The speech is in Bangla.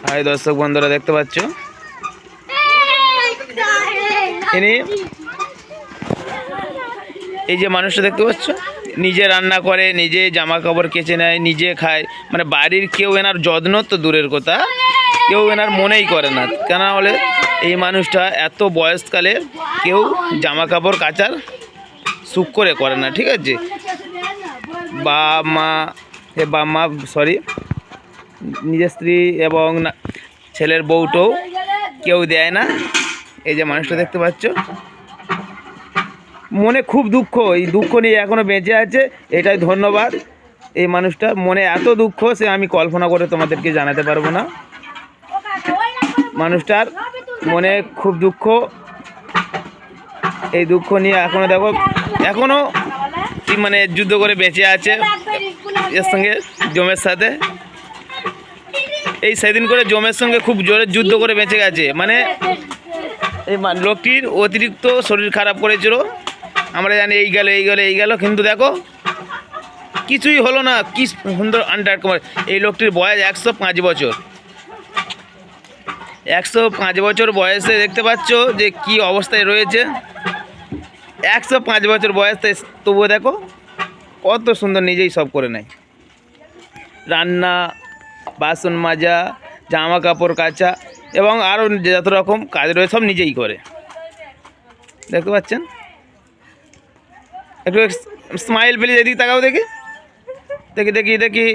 হাই দর্শক বন্ধুরা, দেখতে পাচ্ছ ইনি এই যে মানুষটা দেখতে পাচ্ছ, নিজে রান্না করে, নিজে জামা কাপড় কেচে নেয়, নিজে খায়। মানে বাড়ির কেউ এনার যত্ন তো দূরের কথা, কেউ এনার মনেই করে না। কেন বলে এই মানুষটা এত বয়সকালে কেউ জামা কাপড় কাচার সুখ করে না, ঠিক আছে। বা মা সরি নিজের স্ত্রী এবং ছেলের বউটাও কেউ দেয় না। এই যে মানুষটা দেখতে পাচ্ছ, মনে খুব দুঃখ, এই দুঃখ নিয়ে এখনও বেঁচে আছে, এটাই ধন্যবাদ। এই মানুষটা মনে এত দুঃখ, সে আমি কল্পনা করে তোমাদেরকে জানাতে পারবো না। মানুষটার মনে খুব দুঃখ, এই দুঃখ নিয়ে এখনও দেখো, এখনও মানে যুদ্ধ করে বেঁচে আছে এর সঙ্গে, জমের সাথে। এই সেদিন করে জমের সঙ্গে খুব জোরে যুদ্ধ করে বেঁচে গেছে। মানে এই লোকটির অতিরিক্ত শরীর খারাপ করেছিল, আমরা জানি এই গেল, কিন্তু দেখো কিছুই হলো না। কি সুন্দর আন্ডার কুমার। এই লোকটির বয়স 105 বছর। 105 বছর বয়সে দেখতে পাচ্ছ যে কি অবস্থায় রয়েছে। 105 বছর বয়সে তবুও দেখো কত সুন্দর নিজেই সব করে নেয়। রান্না, বাসন মাজা, জামা কাপড় কাচা এবং আরও যত রকম কাজ রয়েছে সব নিজেই করে। দেখতে পাচ্ছেন, একটু স্মাইল প্লিজ, এদিকে তাকাও, দেখি দেখি দেখি দেখি